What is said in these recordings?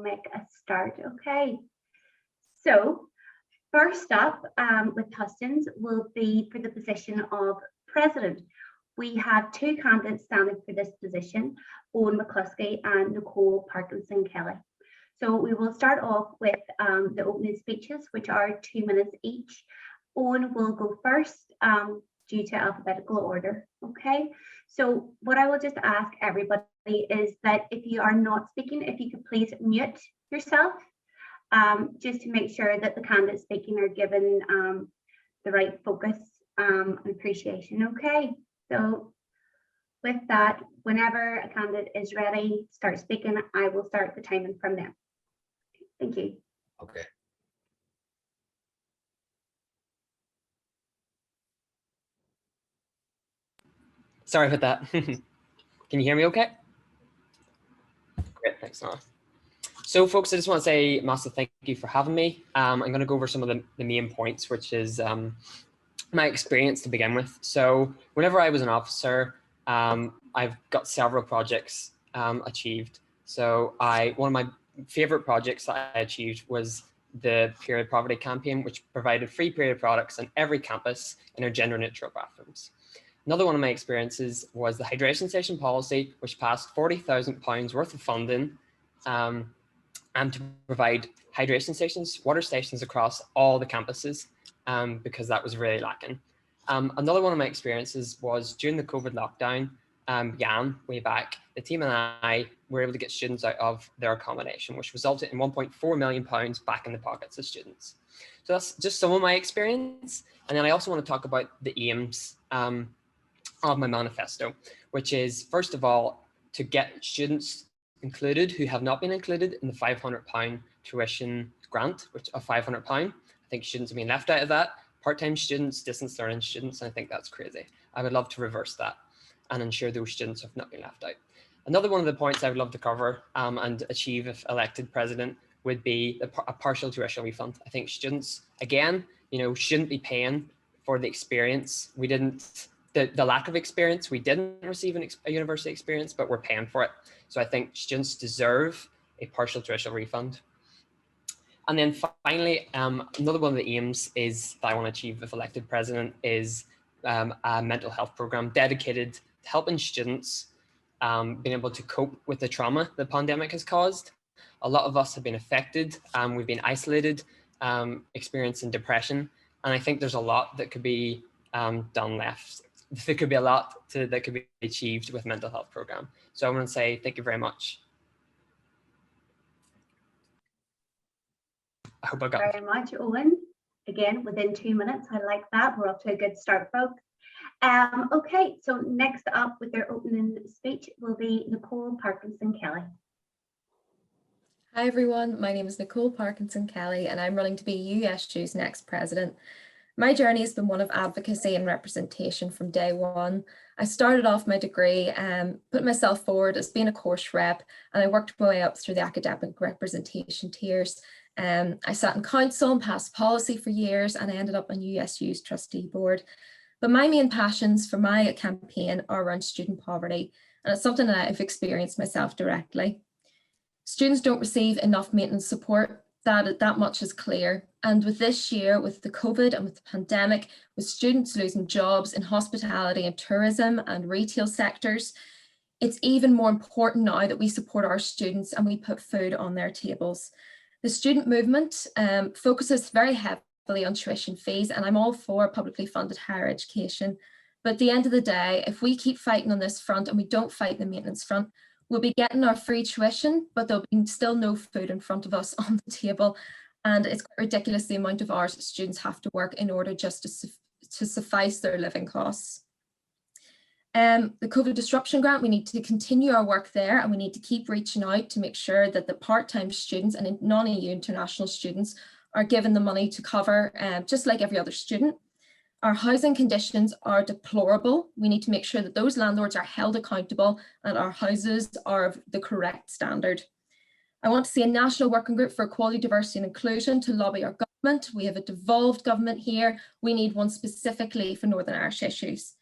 make a start. Okay, so first up with Hustings will be for the position of president. We have two candidates standing for this position, Owen McCluskey and Nicole Parkinson Kelly. So we will start off with the opening speeches, which are 2 minutes each. Owen will go first due to alphabetical order. Okay, so what I will just ask everybody is that if you are not speaking, if you could please mute yourself, just to make sure that the candidates speaking are given the right focus and appreciation. Okay, so with that, whenever a candidate is ready, start speaking, I will start the timing from there. Thank you. Okay. Sorry about that. Can you hear me okay? Great, thanks, Nora. So folks, I just want to say a massive thank you for having me. I'm going to go over some of the main points, which is my experience to begin with. So whenever I was an officer, I've got several projects achieved. So one of my favorite projects that I achieved was the period poverty campaign, which provided free period products on every campus in our gender neutral bathrooms. Another one of my experiences was the hydration station policy, which passed £40,000 worth of funding and to provide hydration stations, water stations across all the campuses, because that was really lacking. Another one of my experiences was during the COVID lockdown began way back, the team and I were able to get students out of their accommodation, which resulted in £1.4 million back in the pockets of students. So that's just some of my experience. And then I also want to talk about the aims of my manifesto, which is, first of all, to get students included who have not been included in the £500 tuition grant, which of £500. I think students have been left out of that. Part-time students, distance learning students, and I think that's crazy. I would love to reverse that and ensure those students have not been left out. Another one of the points I would love to cover and achieve if elected president would be a partial tuition refund. I think students, again, shouldn't be paying for the experience. We didn't, the lack of experience, we didn't receive a university experience, but we're paying for it. So I think students deserve a partial tuition refund. And then finally, another one of the aims is that I want to achieve if elected president is a mental health program dedicated to helping students being able to cope with the trauma the pandemic has caused. A lot of us have been affected, we've been isolated, experiencing depression, and I think there's a lot that could be done left. There could be a lot that could be achieved with mental health program. So I want to say thank you very much. I hope I got very much, Owen. Again, within 2 minutes, I like that. We're off to a good start, folks. Okay, so next up with their opening speech will be Nicole Parkinson Kelly. Hi everyone, my name is Nicole Parkinson Kelly and I'm running to be UUSU's next president. My journey has been one of advocacy and representation from day one. I started off my degree and put myself forward as being a course rep, and I worked my way up through the academic representation tiers. I sat in council and passed policy for years, and I ended up on UUSU's trustee board. But my main passions for my campaign are around student poverty, and it's something that I've experienced myself directly. Students don't receive enough maintenance support. That much is clear. And with this year, with the COVID and with the pandemic, with students losing jobs in hospitality and tourism and retail sectors, it's even more important now that we support our students and we put food on their tables. The student movement focuses very heavily on tuition fees, and I'm all for publicly funded higher education. But at the end of the day, if we keep fighting on this front and we don't fight the maintenance front, we'll be getting our free tuition, but there'll be still no food in front of us on the table. And it's ridiculous the amount of hours students have to work in order just to suffice their living costs. The COVID disruption grant, we need to continue our work there, and we need to keep reaching out to make sure that the part-time students and non-EU international students are given the money to cover, just like every other student. Our housing conditions are deplorable. We need to make sure that those landlords are held accountable and our houses are of the correct standard. I want to see a national working group for equality, diversity and inclusion to lobby our government. We have a devolved government here. We need one specifically for Northern Irish issues.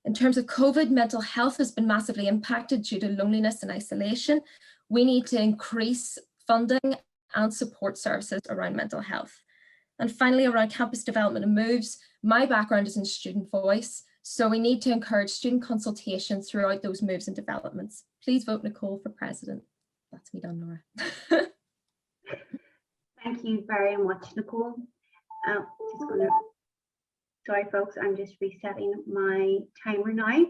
In terms of COVID, mental health has been massively impacted due to loneliness and isolation. We need to increase funding and support services around mental health. And finally, around campus development and moves, my background is in student voice, so we need to encourage student consultation throughout those moves and developments. Please vote Nicole for president. That's me done, Nora. Thank you very much, Nicole. Sorry folks, I'm just resetting my timer now.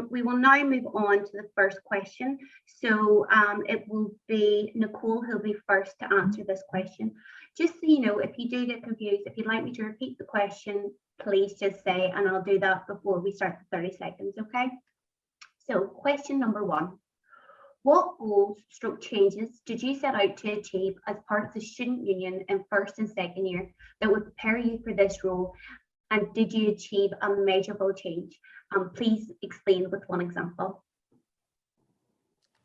We will now move on to the first question. So it will be Nicole who'll be first to answer this question. Just so you know, if you do get confused, if you'd like me to repeat the question, please just say, and I'll do that before we start the 30 seconds, okay? So question number 1. What goals / changes did you set out to achieve as part of the student union in first and second year that would prepare you for this role? And did you achieve a measurable change? Please explain with one example.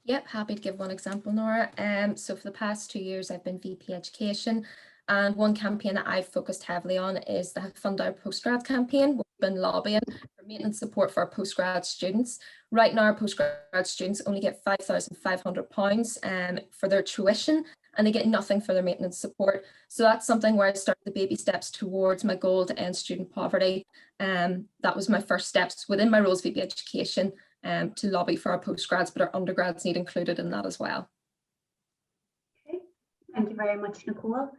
Yep, happy to give one example, Nora. So for the past 2 years, I've been VP Education, and one campaign that I've focused heavily on is the Fund Our Postgrad campaign. We've been lobbying for maintenance support for our postgrad students. Right now, our postgrad students only get £5,500 for their tuition, and they get nothing for their maintenance support. So that's something where I started the baby steps towards my goal to end student poverty. That was my first steps within my role as VP Education, to lobby for our postgrads, but our undergrads need included in that as well. Okay, thank you very much, Nicole.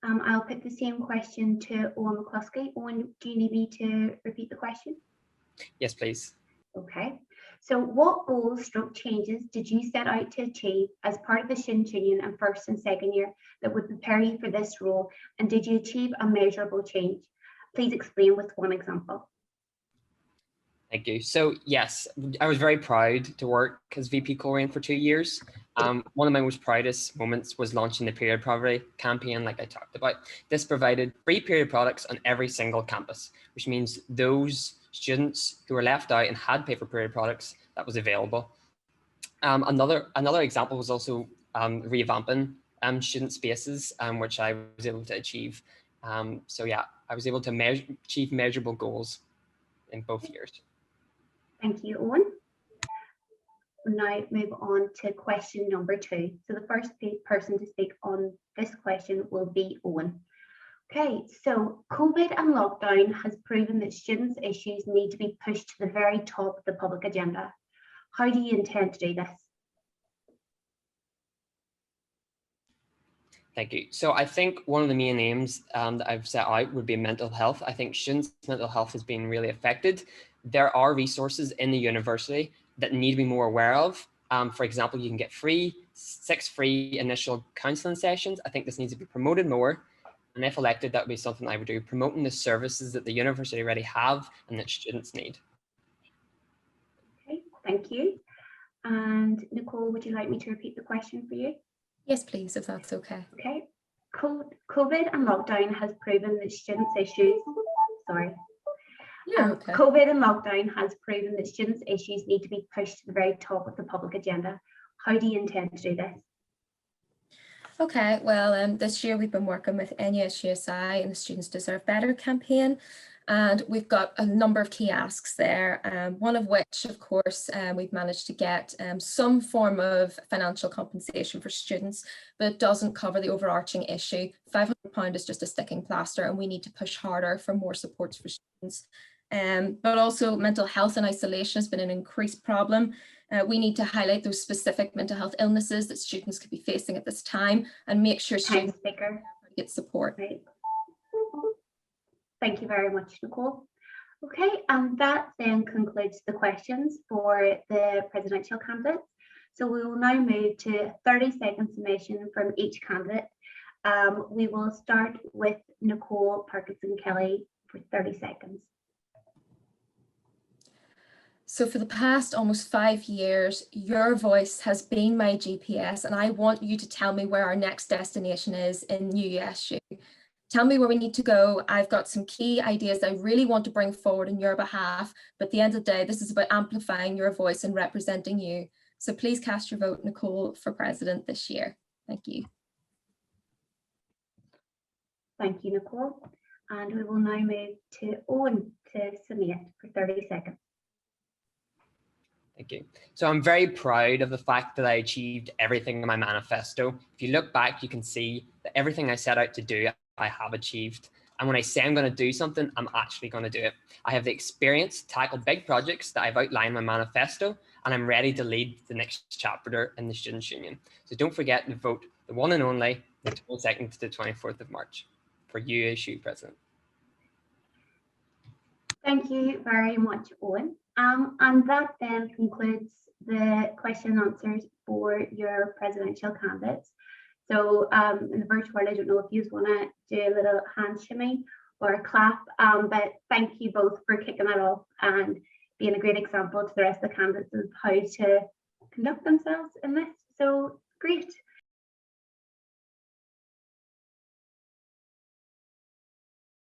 I'll put the same question to Owen McCluskey. Owen, do you need me to repeat the question? Yes, please. Okay, so what goals / changes did you set out to achieve as part of the student union in first and second year that would prepare you for this role? And did you achieve a measurable change? Please explain with one example. Thank you. So yes, I was very proud to work as VP Coleraine for 2 years. One of my most proudest moments was launching the period poverty campaign, like I talked about. This provided free period products on every single campus, which means those students who were left out and had to pay for period products, that was available. Another example was also revamping student spaces, which I was able to achieve. So yeah, I was able to achieve measurable goals in both years. Thank you, Owen. We'll now move on to question number 2. So the first person to speak on this question will be Owen. Okay, so COVID and lockdown has proven that students' issues need to be pushed to the very top of the public agenda. How do you intend to do this? Thank you. So I think one of the main aims that I've set out would be mental health. I think students' mental health has been really affected. There are resources in the university that need to be more aware of. For example, you can get 6 free initial counselling sessions. I think this needs to be promoted more. And if elected, that would be something I would do, promoting the services that the university already have and that students need. Okay, thank you. And Nicole, would you like me to repeat the question for you? Yes, please, if that's okay. Okay. COVID and lockdown has proven that students' issues, Okay. COVID and lockdown has proven that students' issues need to be pushed to the very top of the public agenda. How do you intend to do this? Okay, well, this year we've been working with UUSU and the Students Deserve Better campaign, and we've got a number of key asks there, one of which, of course, we've managed to get some form of financial compensation for students, but it doesn't cover the overarching issue. £500 is just a sticking plaster, and we need to push harder for more supports for students. But also mental health and isolation has been an increased problem. We need to highlight those specific mental health illnesses that students could be facing at this time and make sure students get support. Right. Thank you very much, Nicole. Okay, and that then concludes the questions for the presidential candidates. So we will now move to 30-second summation from each candidate. We will start with Nicole Parkinson-Kelly for 30 seconds. So for the past almost 5 years, your voice has been my GPS, and I want you to tell me where our next destination is in UUSU. Tell me where we need to go. I've got some key ideas I really want to bring forward on your behalf, but at the end of the day, this is about amplifying your voice and representing you. So please cast your vote, Nicole, for president this year. Thank you. Thank you, Nicole. And we will now move to Owen to submit for 30 seconds. Thank you. So I'm very proud of the fact that I achieved everything in my manifesto. If you look back, you can see that everything I set out to do, I have achieved. And when I say I'm going to do something, I'm actually going to do it. I have the experience to tackle big projects that I've outlined in my manifesto, and I'm ready to lead the next chapter in the Students' Union. So don't forget to vote the one and only, the 22nd to the 24th of March for UUSU President. Thank you very much, Owen. And that then concludes the question and answers for your presidential candidates. So in the virtual world, I don't know if you want to do a little hand shimmy or a clap, but thank you both for kicking it off and being a great example to the rest of the candidates of how to conduct themselves in this. So great.